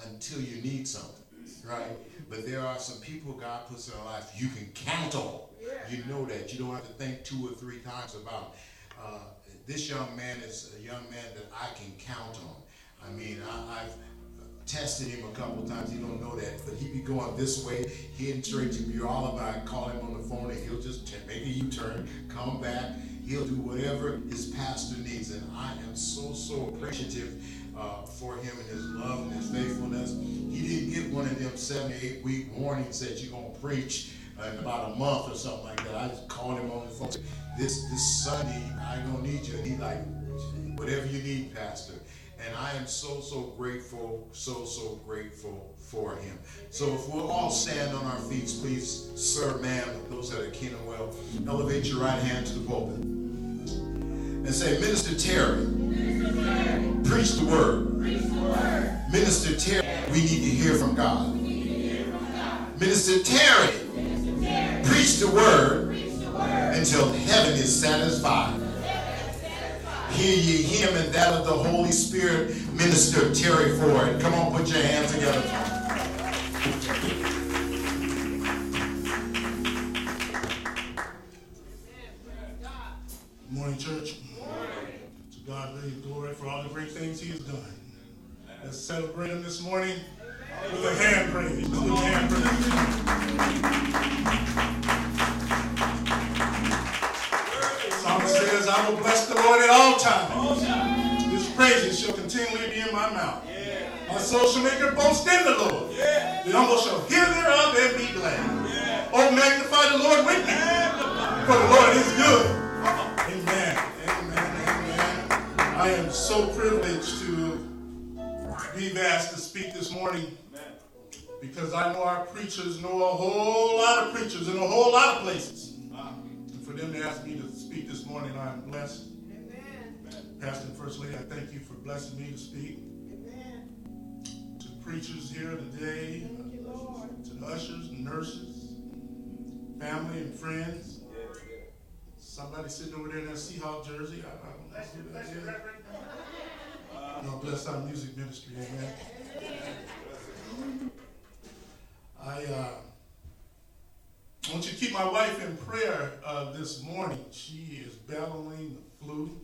until you need something, right? But there are some people God puts in our life you can count on. You know that. You don't have to think 2 or 3 times about it. This young man is a young man that I can count on. I mean, I've tested him a couple of times. He don't know that, but he be going this way, heading straight to me. All of I call him on the phone, and he'll just make a U-turn, come back. He'll do whatever his pastor needs, and I am so appreciative for him and his love and his faithfulness. He didn't get one of them 7 or 8 week warnings that you're gonna preach in about a month or something like that. I just called him on the phone. This Sunday, I ain't gonna need you. And he like, whatever you need, Pastor. And I am so grateful, so grateful for him. So if we'll all stand on our feet, please, sir, ma'am, those that are keen and well, elevate your right hand to the pulpit and say, Minister Terry, preach the word. Minister Terry, we need to hear from God. Minister Terry, preach the word until heaven is satisfied. Hear ye him and that of the Holy Spirit, Minister Terry Ford. Come on, put your hands together. Good morning, church. To God be the glory for all the great things he has done. Let's celebrate him this morning with a hand praise. With a hand praise. Psalmist says, I will bless the Lord at all times. His praises shall continually be in my mouth. My soul shall make her boast in the Lord. The humble shall hear thereof and be glad. Oh, magnify the Lord with me, for the Lord is good. Amen. I am so privileged to be asked to speak this morning because I know our preachers know a whole lot of preachers in a whole lot of places. And for them to ask me to speak this morning, I am blessed. Amen. Pastor and First Lady, I thank you for blessing me to speak. Amen. To the preachers here today, to the ushers and nurses, family and friends. Somebody sitting over there in that Seahawk jersey. I don't know who that is. God bless our music ministry, amen. I want you to keep my wife in prayer this morning. She is battling the flu.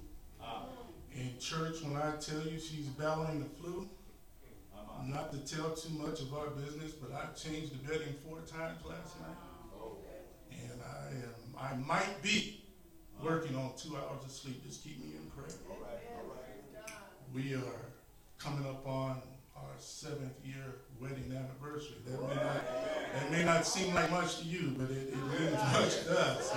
In church, when I tell you she's battling the flu, not to tell too much of our business, but I changed the bedding 4 times last night. And I might be working on 2 hours of sleep. Just keep me in prayer. We are coming up on our 7th year wedding anniversary. That may not seem like much to you, but it means much to us.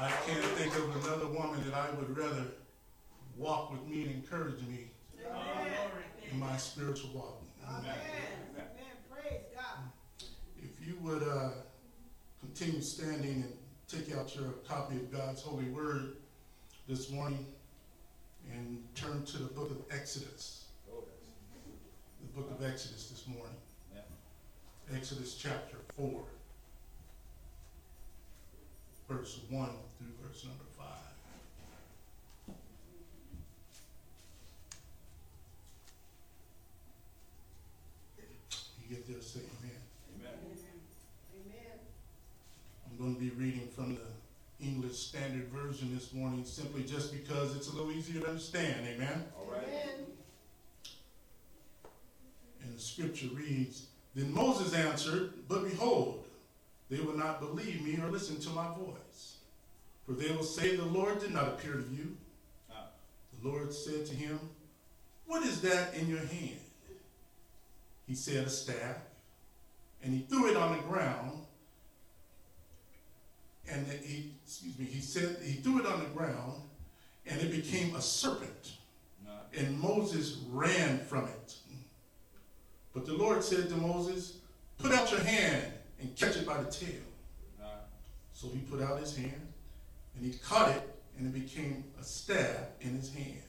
I can't think of another woman that I would rather walk with me and encourage me in my spiritual walk. Amen. Praise God. If you would continue standing and take out your copy of God's holy word this morning and turn to the book of Exodus. The book of Exodus this morning. Exodus chapter 4, verse 1 through verse number 5. You get there, say amen. I'm going to be reading from the English Standard Version this morning simply just because it's a little easier to understand. Amen? All right. Amen. And the scripture reads, Then Moses answered, But behold, they will not believe me or listen to my voice. For they will say, The Lord did not appear to you. The Lord said to him, What is that in your hand? He said, A staff. And he threw it on the ground. And he threw it on the ground, and it became a serpent. And Moses ran from it. But the Lord said to Moses, Put out your hand and catch it by the tail. So he put out his hand, and he caught it, and it became a staff in his hand.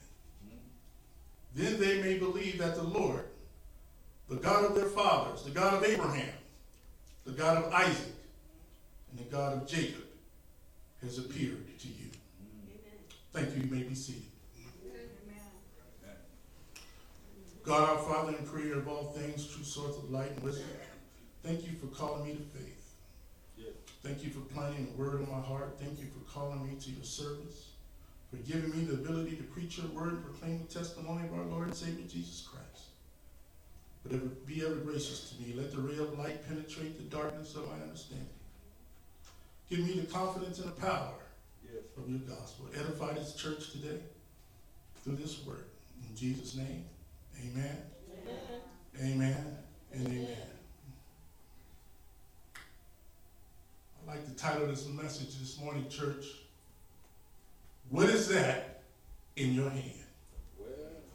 Then they may believe that the Lord, the God of their fathers, the God of Abraham, the God of Isaac, and the God of Jacob, has appeared to you. Amen. Thank you. You may be seated. Amen. God our Father and creator of all things, true source of light and wisdom, thank you for calling me to faith. Thank you for planting a word in my heart. Thank you for calling me to your service, for giving me the ability to preach your word and proclaim the testimony of our Lord and Savior Jesus Christ. But be ever gracious to me. Let the ray of light penetrate the darkness of my understanding. Give me the confidence and the power of your gospel. Edify this church today through this word. In Jesus' name, amen, amen, and amen. I'd like to title this message this morning, church, "What is that in your hand?" Well,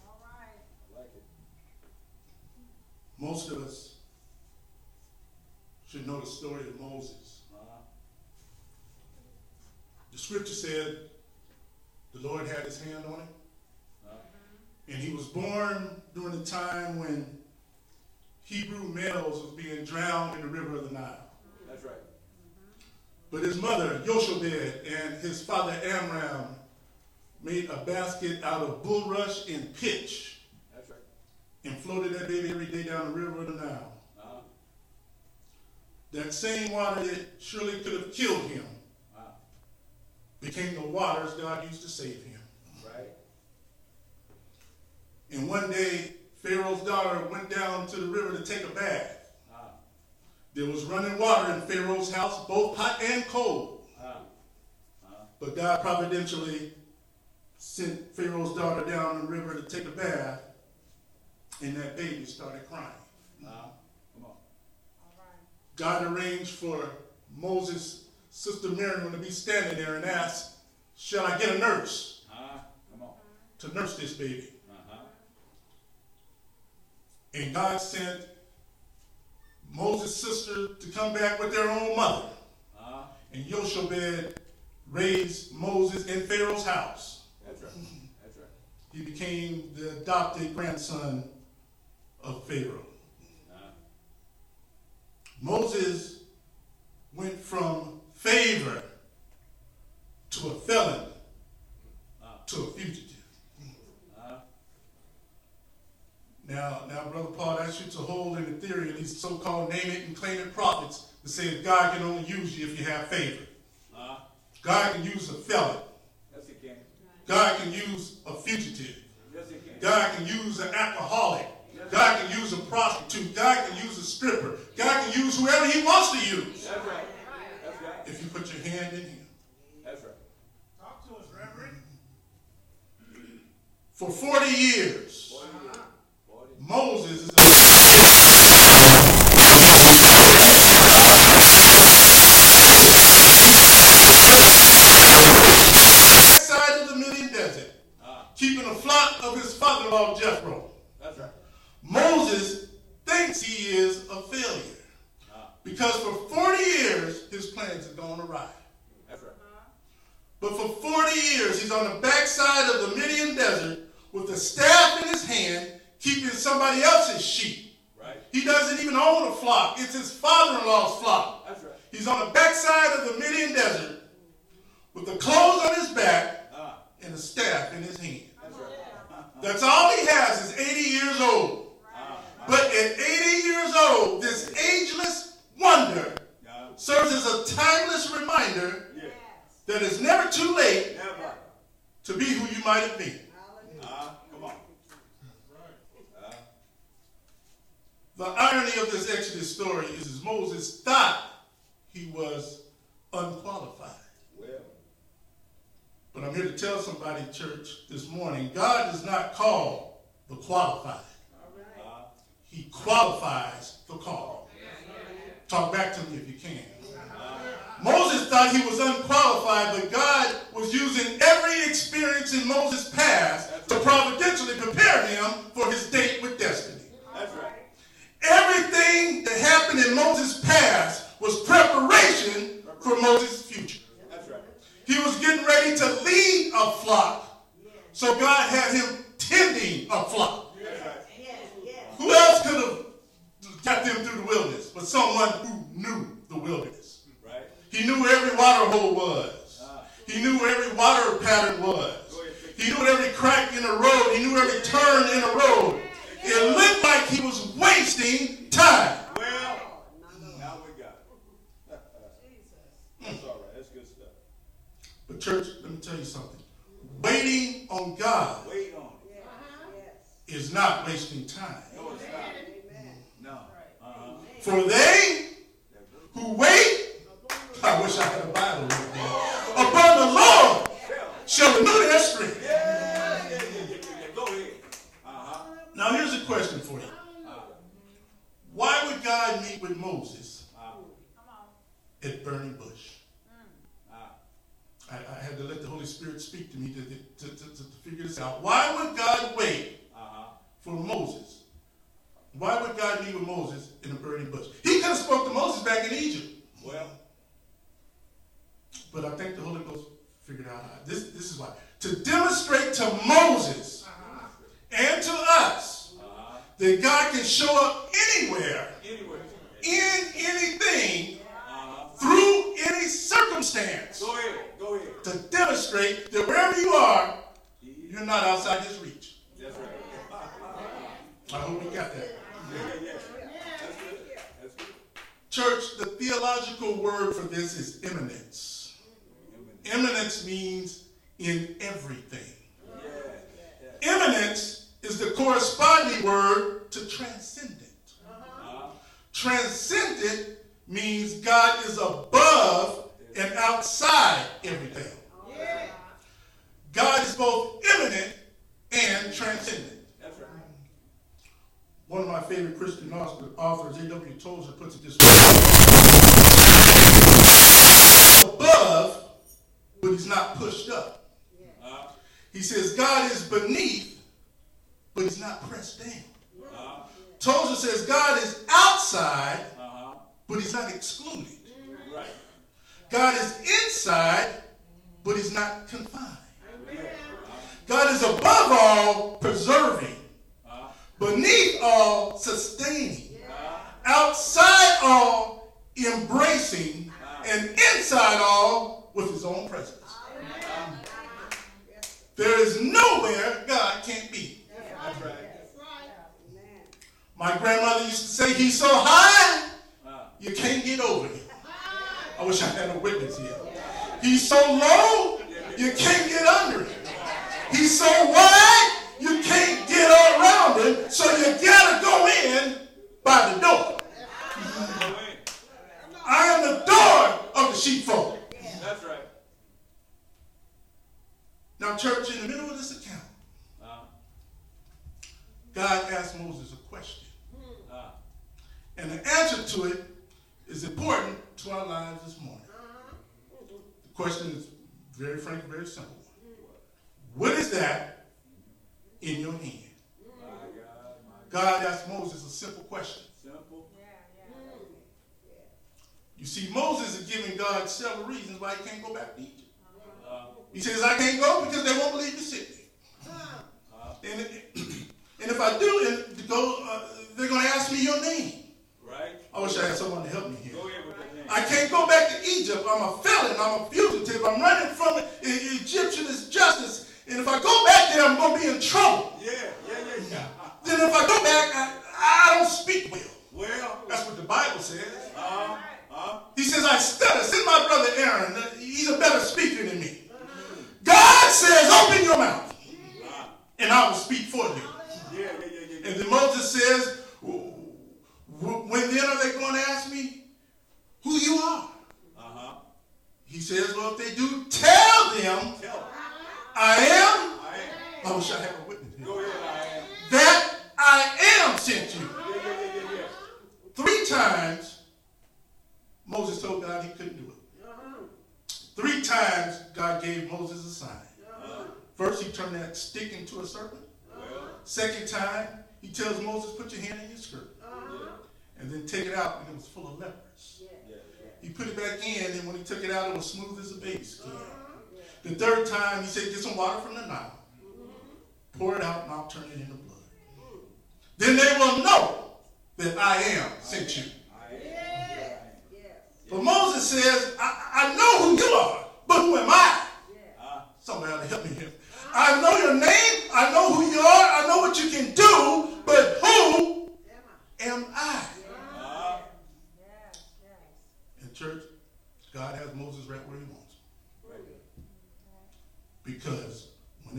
all right. I like it. Most of us should know the story of Moses. The scripture said the Lord had his hand on him. And he was born during the time when Hebrew males was being drowned in the river of the Nile. That's right. But his mother, Jochebed, and his father, Amram, made a basket out of bulrush and pitch. That's right. And floated that baby every day down the river of the Nile. That same water that surely could have killed him became the waters God used to save him. Right. And one day, Pharaoh's daughter went down to the river to take a bath. There was running water in Pharaoh's house, both hot and cold. But God providentially sent Pharaoh's daughter down the river to take a bath, and that baby started crying. Come on. God arranged for Moses' sister Miriam to be standing there and ask, "Shall I get a nurse Come on. to nurse this baby?" And God sent Moses' sister to come back with their own mother. And Jochebed raised Moses in Pharaoh's house. That's right. That's right. He became the adopted grandson of Pharaoh. Moses went from favor to a felon to a fugitive. Now, Brother Paul, that's you to hold in the theory of these so-called name it and claim it prophets to say that God can only use you if you have favor. God can use a felon. Yes, he can. God can use a fugitive. Yes, he can. God can use an alcoholic. God can use a prostitute. God can use a stripper. God can use whoever he wants to use. That's right. That's right. If you put your hand in him. That's right. Talk to us, Reverend. For 40 years, 40. Moses is side of the Midian desert, keeping a flock of his father-in-law Jethro. That's right. Moses thinks he is a failure because for 40 years his plans have gone awry. That's right. But for 40 years he's on the backside of the Midian desert with a staff in his hand, keeping somebody else's sheep. Right. He doesn't even own a flock. It's his father-in-law's flock. That's right. He's on the backside of the Midian desert with the clothes on his back and a staff in his hand. That's right. That's all he has is 80 years old. But at 80 years old, this ageless wonder serves as a timeless reminder that it's never too late Never. to be who you might have been. Come on. The irony of this Exodus story is Moses thought he was unqualified. Well. But I'm here to tell somebody, church, this morning, God does not call the qualified. He qualifies the call. Talk back to me if you can. Moses thought he was unqualified, but God was using every experience in Moses' past to providentially prepare him for his date with destiny. That's right. Everything that happened in Moses' past was preparation for Moses' future. That's right. He was getting ready to lead a flock, so God had him tending a flock. That's right. Who else could have got them through the wilderness but someone who knew the wilderness? Right. He knew where every water hole was. He knew where every water pattern was. He knew every crack in the road. He knew every turn in the road. It looked like he was wasting time. Well, now we got it. That's all right. That's good stuff. But church, let me tell you something. Waiting on God Wait on it. is not wasting time. No, it's not. No. For they who wait, I wish I had a Bible right there, upon the Lord shall renew their strength. Yeah. Go ahead. Now here's a question for you. Why would God meet with Moses at burning bush? I had to let the Holy Spirit speak to me to figure this out. Why would God wait for Moses? Why would God meet with Moses in a burning bush? He could have spoke to Moses back in Egypt. Well, but I think the Holy Ghost figured out how. This is why. To demonstrate to Moses and to us that God can show up anywhere, in anything, through any circumstance. go ahead. To demonstrate that wherever you are, you're not outside his reach. That's right. I hope you got that. Yeah. That's good. That's good. Church, the theological word for this is eminence. Eminence means in everything. Eminence is the corresponding word to transcendent. Transcendent means God is above and outside everything. God is both immanent and transcendent. That's right. One of my favorite Christian authors, A.W. Tozer, puts it this way. Above, but he's not pushed up. He says God is beneath, but he's not pressed down. Tozer says God is outside, but he's not excluded. Right. God is inside, but he's not confined. God is above all preserving, beneath all sustaining, outside all embracing, and inside all with his own presence. There is nowhere God can't be. That's right. My grandmother used to say, he's so high, you can't get over him. I wish I had a witness here. He's so low, you can't get under him. He's so wide, you can't get all around him, so you gotta go in by the door. I am the door of the sheepfold. That's right. Now, church, in the middle of this account, God asked Moses a question. And the answer to it is important to our lives this morning. The question is very frank, very simple. What is that in your hand? God asked Moses a simple question. Simple. You see, Moses is giving God several reasons why he can't go back to Egypt. He says, I can't go because they won't believe you sent me. And if I do go, they're going to ask me your name. Right. I wish I had someone to help me here. Go ahead with that name. I can't go back to Egypt. I'm a felon. I'm a fugitive. I'm running from Egyptian justice. And if I go back there, I'm going to be in trouble. Yeah. Then if I go back, I don't speak well. Well. That's what the Bible says. He says, I stutter. Send my brother Aaron. He's a better speaker than me. God says, open your mouth, and I will speak for you. Yeah. And then Moses says, when then are they going to ask me who you are? He says, well, if they do, tell them I am. I wish I had a witness here. Go ahead, I am. That I am sent you. Yeah. 3 times Moses told God he couldn't do it. 3 times God gave Moses a sign. First, he turned that stick into a serpent. Second time, he tells Moses, put your hand in your skirt. And then take it out, and it was full of lepers. He put it back in, and when he took it out, it was smooth as a baby's skin. The third time, he said, get some water from the Nile. Pour it out, and I'll turn it into blood. Then they will know that I am sent you. But Moses says, I know who you are, but who am I? Somebody ought to help me here. I know your name, I know who you are, I know what you can do, but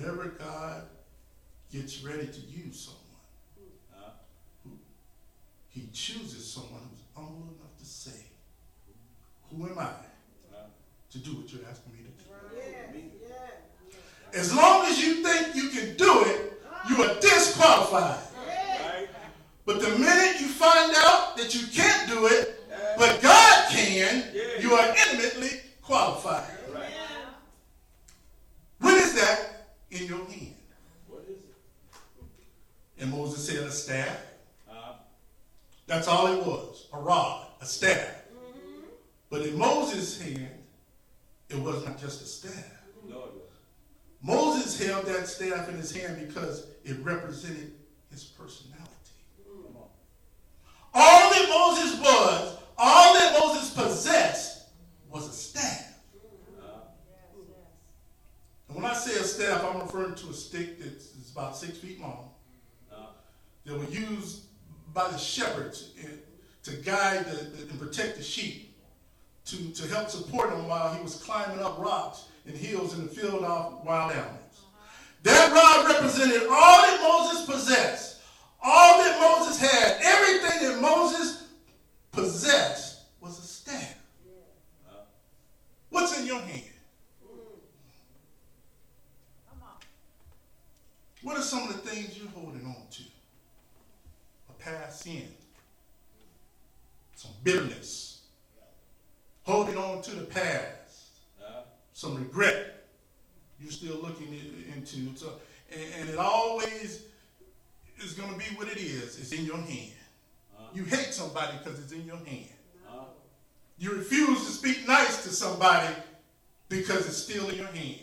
whenever God gets ready to use someone, he chooses someone who's humble enough to say, who am I to do what you're asking me to do? As long as you think you can do it, you are disqualified. But the minute you find out that you can't do it, but God can, you are intimately qualified. What is that in your hand? What is it? And Moses said, a staff. That's all it was, a rod, a staff. But in Moses' hand, it was not just a staff. No, it wasn't. Moses held that staff in his hand because it represented his personality. Come on. All that Moses was, all that Moses possessed was a staff. And when I say a staff, I'm referring to a stick that's about 6 feet long that were used by the shepherds to guide and protect the sheep, to help support him while he was climbing up rocks and hills in the field of wild animals. That rod represented all that Moses possessed, all that Moses had, everything that Moses possessed was a staff. What's in your hand? What are some of the things you're holding on to? A past sin, some bitterness, holding on to the past, some regret you're still looking into. So, and it always is going to be what it is. It's in your hand. You hate somebody because it's in your hand. You refuse to speak nice to somebody because it's still in your hand.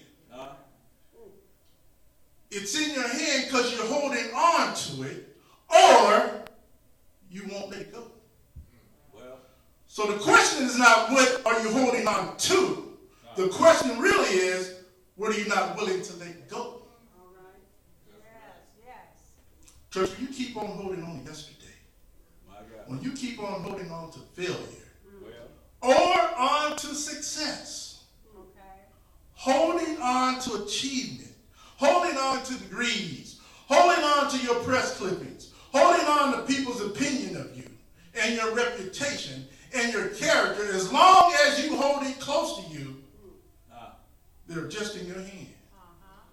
It's in your hand because you're holding on to it, or you won't let it go. Well, so the question is not what are you holding on to. The question really is, what are you not willing to let go? All right. Yes. Church, when you keep on holding on to yesterday, my God. when you keep on holding on to failure, Well, or on to success, Okay. holding on to achievement, holding on to degrees, holding on to your press clippings, holding on to people's opinion of you and your reputation and your character, as long as you hold it close to you, they're just in your hand.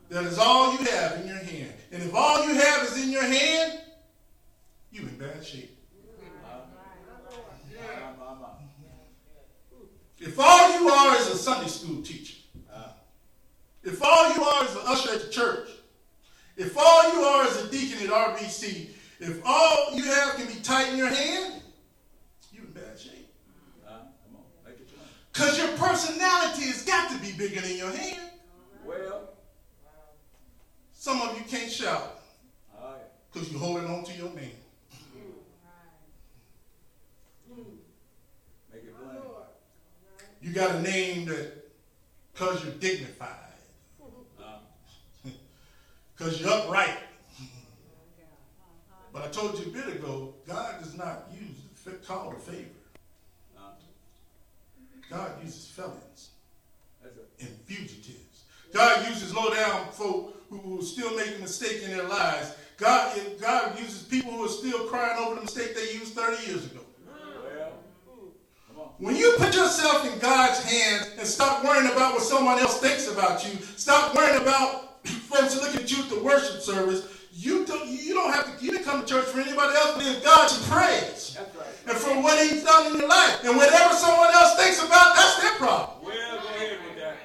That is all you have in your hand. And if all you have is in your hand, you're in bad shape. If all you are is a Sunday school teacher, if all you are is an usher at the church, if all you are is a deacon at RBC, if all you have can be tight in your hand, you're in bad shape. come on, make it plain. Because your personality has got to be bigger than your hand. Well, Some of you can't shout all right. because you're holding on to your name. Make it plain. You got a name that because you're dignified, because you're upright. But I told you a bit ago, God does not use call to favor. God uses felons That's it. and fugitives. God uses low-down folk who are still making a mistake in their lives. God uses people who are still crying over the mistake they used 30 years ago. Well, come on. When you put yourself in God's hands and stop worrying about what someone else thinks about you, stop worrying about folks looking at you at the worship service, you didn't come to church for anybody else but give God some praise. That's right. And for what he's done in your life. And whatever someone else thinks about, that's their problem. Well, go ahead with that.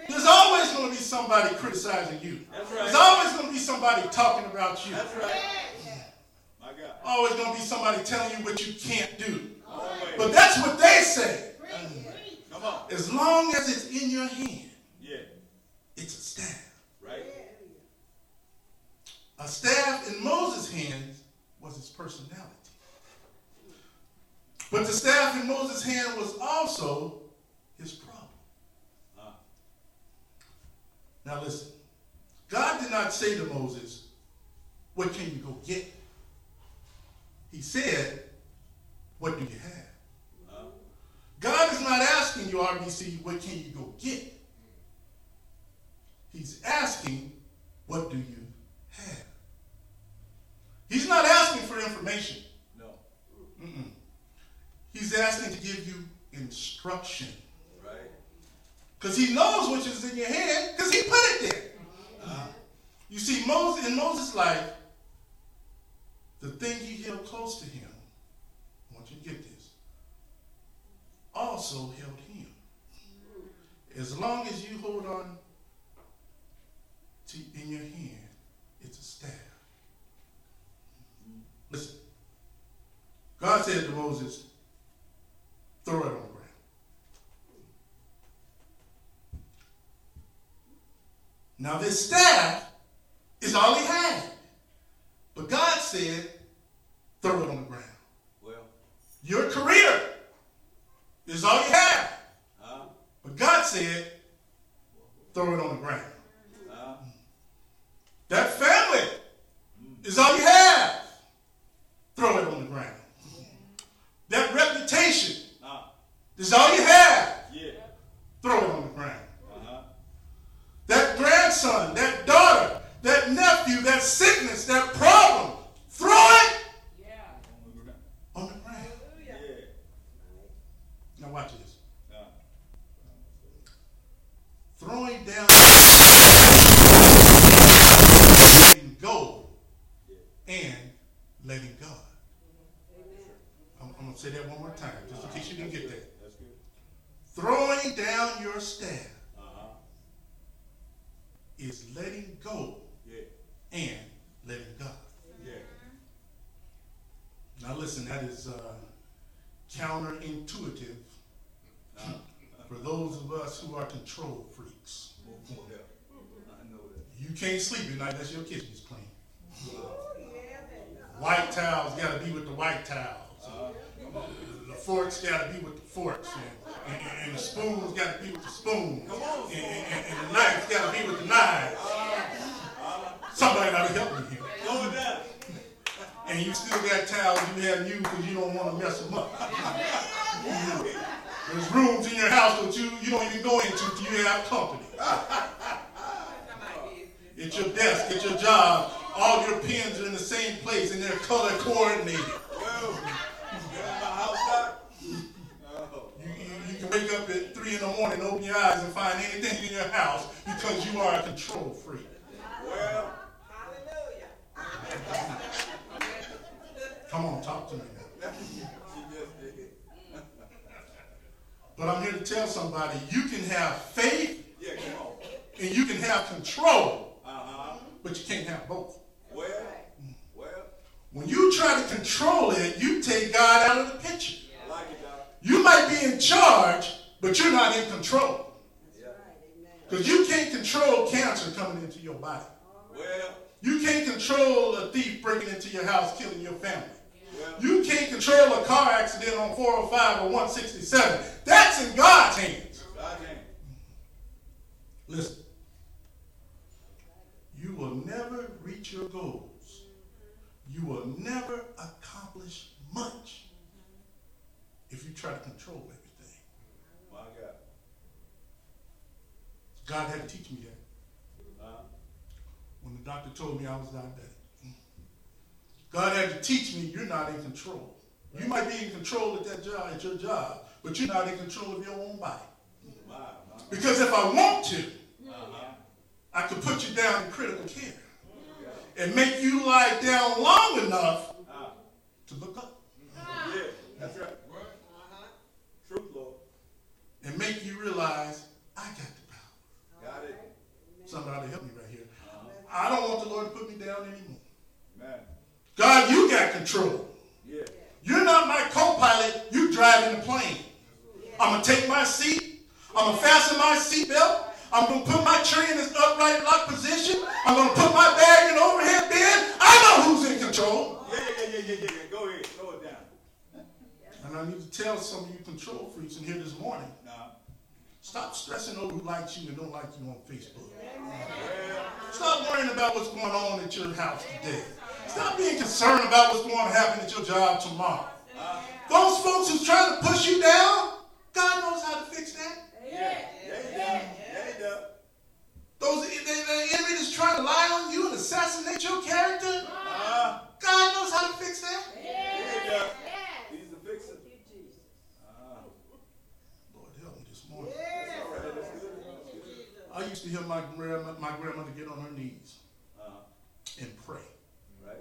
There's always going to be somebody criticizing you. That's right. There's always going to be somebody talking about you. That's right. My God. Always going to be somebody telling you what you can't do. Always. But that's what they say. Come on. As long as it's in your hand, Yeah. it's a staff. Right. A staff in Moses' hands was his personality. But the staff in Moses' hand was also his problem. Now listen, God did not say to Moses, what can you go get? He said, what do you have? God is not asking you, RBC, what can you go get? He's asking, what do you have? He's not asking for information. No. Mm-mm. He's asking to give you instruction. Right. Because he knows which is in your hand because he put it there. You see, in Moses' life, the thing he held close to him, I want you to get this, also held him. As long as you hold on to in your hand, it's a staff. Listen, God said to Moses, throw it on the ground. Now this staff is all he had. But God said, throw it on the ground. Well. Your career is all you have. But God said, throw it on the ground. That family is all you have. Throw it on the ground. That reputation is all you have. Yeah. Throw it on the ground. That grandson, that daughter, that nephew, that sickness, that problem, throw it on the ground. Yeah. Now watch this. Throwing down, letting go, and letting God. I'm going to say that one more time, just in case you didn't get that. That's good. Throwing down your staff is letting go and letting God. Yeah. Now listen, that is counterintuitive for those of us who are control freaks. I know that. You can't sleep at night unless your kitchen's clean. White towels got to be with the white towels. The forks got to be with the forks. And the spoons got to be with the spoons. And the knives got to be with the knives. Somebody got to help me here. Going down. And you still got towels you haven't used because you don't want to mess them up. There's rooms in your house that you don't even go into till you have company. At your desk, at your job, all your pens are in the same place and they're color coordinated. You can wake up at 3 in the morning, open your eyes, and find anything in your house because you are a control freak. Well. Come on, talk to me now. But I'm here to tell somebody, you can have faith and you can have control, but you can't have both. Well. When you try to control it, you take God out of the picture. I like it, Doc. You might be in charge, but you're not in control. Because you can't control cancer coming into your body. Well. You can't control a thief breaking into your house, killing your family. Well. You can't control a car accident on 405 or 167. That's in God's hands. God's hand. Listen. You will never reach your goals. You will never accomplish much if you try to control everything. My God. God had to teach me that. When the doctor told me I was diabetic. God had to teach me you're not in control. You might be in control at that job, at your job, but you're not in control of your own body. Because if I want to, I could put you down in critical care and make you lie down long enough to look up. Yeah, that's right. Truth, Lord. And make you realize I got the power. Got it. Somebody help me right here. I don't want the Lord to put me down anymore. Man. God, you got control. Yeah. You're not my co-pilot. You driving the plane. I'm going to take my seat. I'm going to fasten my seatbelt. I'm going to put my tray in its upright lock position. I'm going to put my bag in the overhead bin. I know who's in control. Yeah. Go ahead. Throw it down. And I need to tell some of you control freaks in here this morning. Stop stressing over who likes you and don't like you on Facebook. Stop worrying about what's going on at your house today. Stop being concerned about what's going to happen at your job tomorrow. Those folks who's trying to push you down, God knows how to fix that. Yeah, he does. The enemy is trying to lie on you and assassinate your character, God knows how to fix that. Yeah. He's the fixer. Lord, help me this morning. All right, that's good. I used to hear my grandmother get on her knees and pray. Right.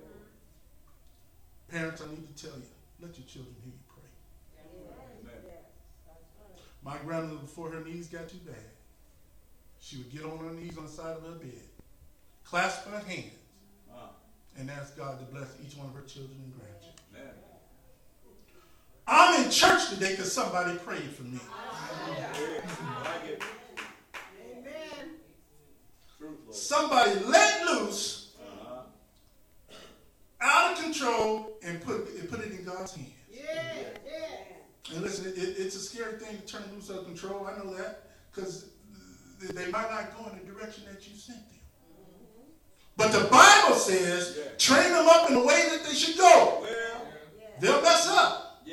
Parents, I need to tell you, let your children hear you pray. Amen. My grandmother, before her knees got too bad, she would get on her knees on the side of her bed, clasp her hands, and ask God to bless each one of her children and grandchildren. Amen. I'm in church today because somebody prayed for me. Somebody let loose, out of control, and put it in God's hands. And listen, it's a scary thing to turn loose out of control. I know that, because they might not go in the direction that you sent them. But the Bible says, train them up in the way that they should go. They'll mess up,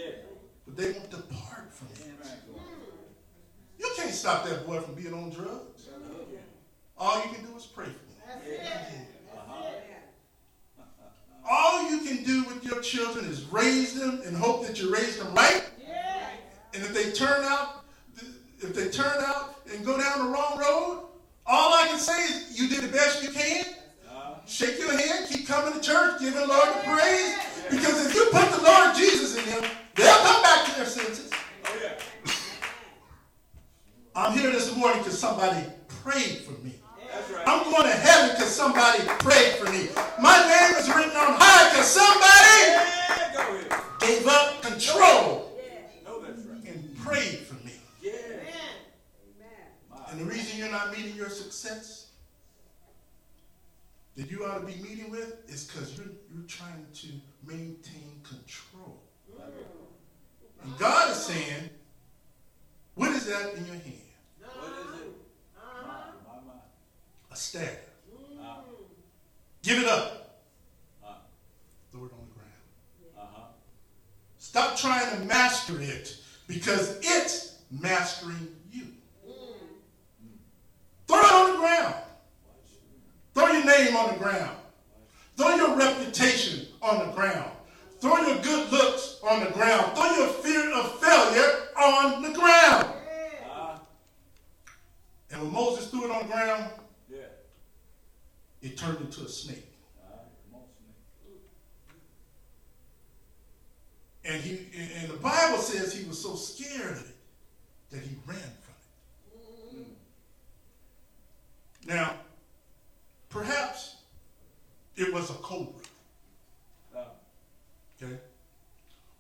but they won't depart from it. You can't stop that boy from being on drugs. All you can do is pray for him. All you can do with your children is raise them and hope that you raise them right. And if they turn out and go down the wrong road, all I can say is you did the best you can. Shake your hand, keep coming to church, give the Lord the praise. Because if you put the Lord Jesus in them, they'll come back to their senses. I'm here this morning because somebody prayed for me. I'm going to heaven because somebody prayed for me. My name is written on high because somebody gave up control and prayed for me. And the reason you're not meeting your success that you ought to be meeting with is because you're trying to maintain control. And God is saying, what is that in your hand? What is it? A staff. Give it up. Throw it on the ground. Stop trying to master it because it's mastering you. Throw it on the ground. Throw your name on the ground. Throw your reputation on the ground. Throw your good looks on the ground. Throw your fear of failure on the ground. And when Moses threw it on the ground, it turned into a snake. And the Bible says he was so scared of it that he ran from it. Now, perhaps it was a cobra. Okay?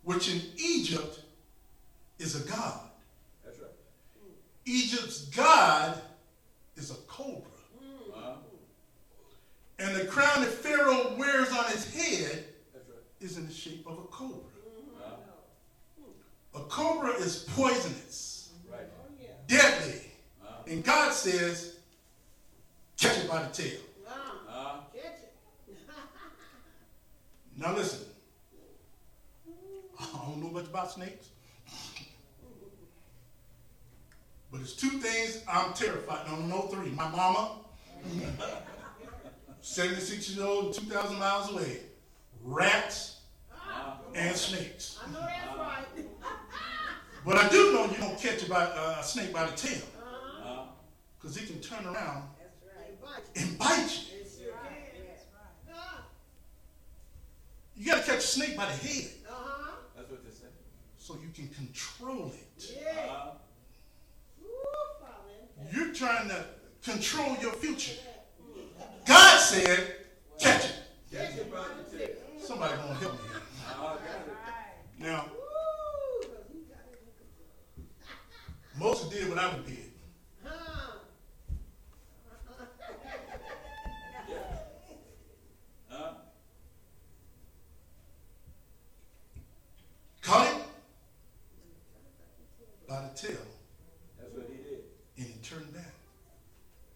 Which in Egypt is a god. That's right. Egypt's god is a cobra. And the crown that Pharaoh wears on his head is in the shape of a cobra. A cobra is poisonous, deadly. And God says, catch it by the tail. Now listen, I don't know much about snakes, but there's two things I'm terrified. No, three. My mama, 76 years old, 2,000 miles away. Rats and snakes. I know that's right. But I do know you don't catch a snake by the tail. Because it can turn around and bite you. You got to catch a snake by the head. That's what they say. So you can control it. You're trying to control your future. God said, catch it. Catch it by the tail. Somebody gonna help me here. Now, Moses did what I would did. Caught it by the tail. That's what he did. And it turned back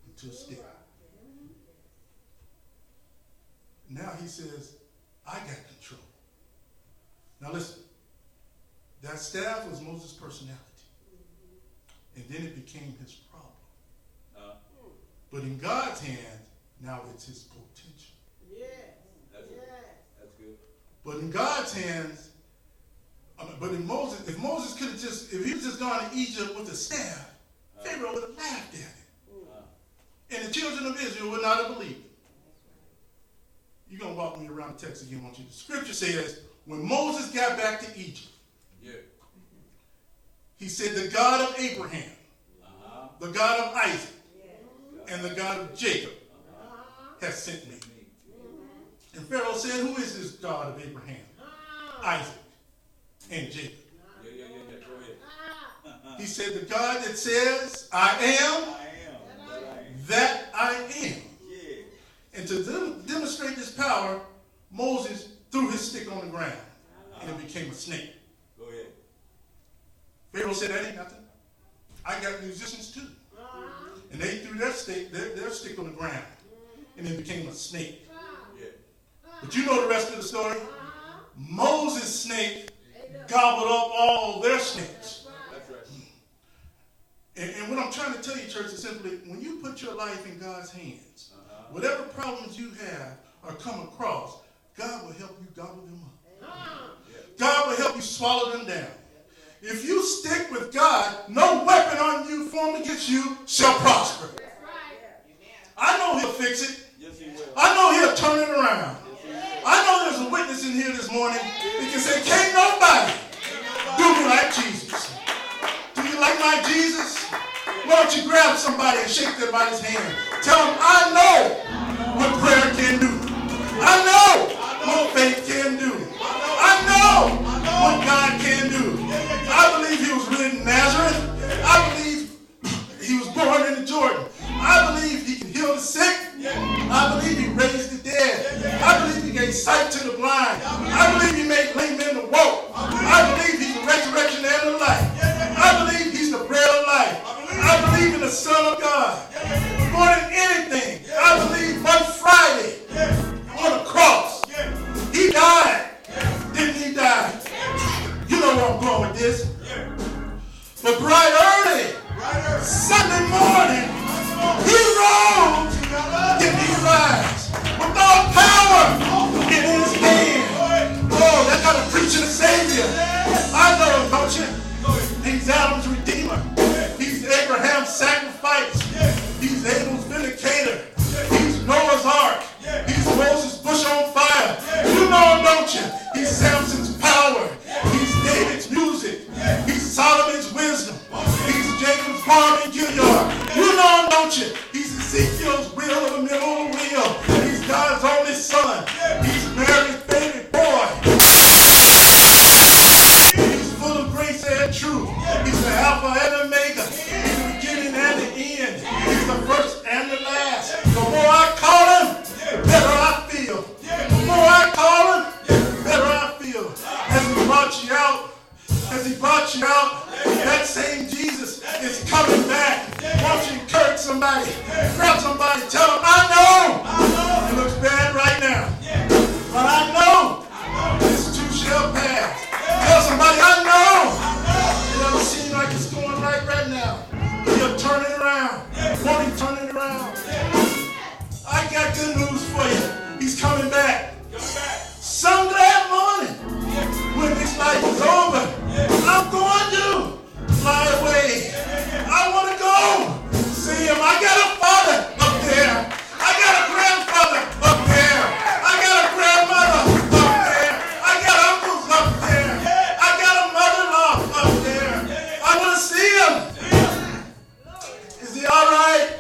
into a stick. Now he says, I got control. Now listen, that staff was Moses' personality. And then it became his problem. But in God's hands, Now it's his potential. That's it. That's good. But in God's hands, but in Moses, if Moses could have if he was just gone to Egypt with a staff, Pharaoh would have laughed at it. And the children of Israel would not have believed it. You're going to walk me around the text again, won't you? The scripture says, when Moses got back to Egypt, he said, the God of Abraham, the God of Isaac, and the God of Jacob has sent me. And Pharaoh said, who is this God of Abraham, Isaac, and Jacob? Go ahead. He said, the God that says, I am that I am. And to demonstrate this power, Moses threw his stick on the ground, and it became a snake. Go ahead. Pharaoh said, that ain't nothing. I got musicians too. And they threw their stick on the ground, and it became a snake. But you know the rest of the story. Moses' snake gobbled up all their snakes. That's right. And what I'm trying to tell you, church, is simply, when you put your life in God's hands, whatever problems you have or come across, God will help you gobble them up. God will help you swallow them down. If you stick with God, no weapon on you formed against you shall prosper. I know he'll fix it. Yes, he will. I know he'll turn it around. I know there's a witness in here this morning that can say, can't nobody do me like Jesus. Do you like my Jesus? Why don't you grab somebody and shake them by his hand? Tell them, I know what prayer can do. I know what faith can do. I know what God can do. I believe he was really in Nazareth. I believe he was born in the Jordan. I believe he can heal the sick. I believe he raised the dead. I believe he gave sight to the blind. I believe he made lame men to walk. I believe he's the resurrection and the life. I believe he's the bread of life. I believe in the Son of God. More than anything, I believe one Friday on the cross, he died. Didn't he die? You know where I'm going with this. But bright early, Sunday morning, he rose. Didn't he rise? With all power in his hand. Oh, that kind of preaching a Savior. I know him, don't you? He's Adam's Redeemer. He's Abraham's sacrifice. He's Abel's vindicator. He's Noah's ark. He's Moses' bush on fire. You know him, don't you? He's Samson's power. He's David's music. He's Solomon's wisdom. He's Jacob's farm in Gilead. You know him, don't you? He's Ezekiel's wheel in the middle of the wheel. He's God's only son. He's Mary's baby boy. He's full of grace and truth. He's the Alpha and Omega. He's the beginning and the end. He's the first and the last. The more I call him, the better I feel. The more I call him, the better I feel. As he brought you out, that same Jesus is coming back. Why don't you encourage somebody? Grab somebody, tell them, I know it looks bad right now, but I know this too shall pass. Tell somebody, I know it doesn't seem like it's going right now. He'll turn it around. Won't he turn it around? I got good news for you. He's coming back. Some glad morning, when this life is over, I'm going to fly away. I want to go see him. I got a father up there. I got a grandfather up there. I got a grandmother up there. I got uncles up there. I got a mother-in-law up there. I want to see him. Is he all right?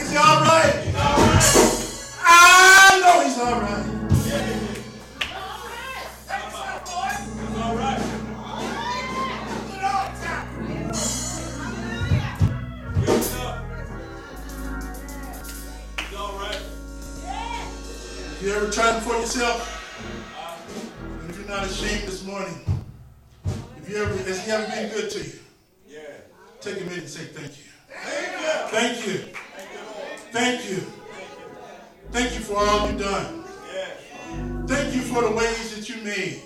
Is he all right? I know he's all right. You ever tried it for yourself? And if you're not ashamed this morning, has he ever been good to you? Yeah. Take a minute and say thank you. Thank you. Thank you. Thank you for all you've done. Thank you for the ways that you made.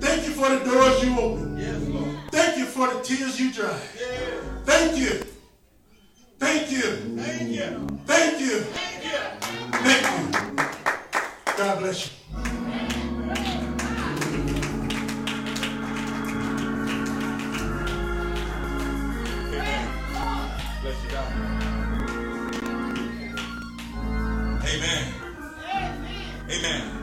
Thank you for the doors you opened. Thank you for the tears you dried. Thank you. Thank you. Thank you. Thank you. Thank you. Thank you. God bless you. Bless you, God. Amen. Amen.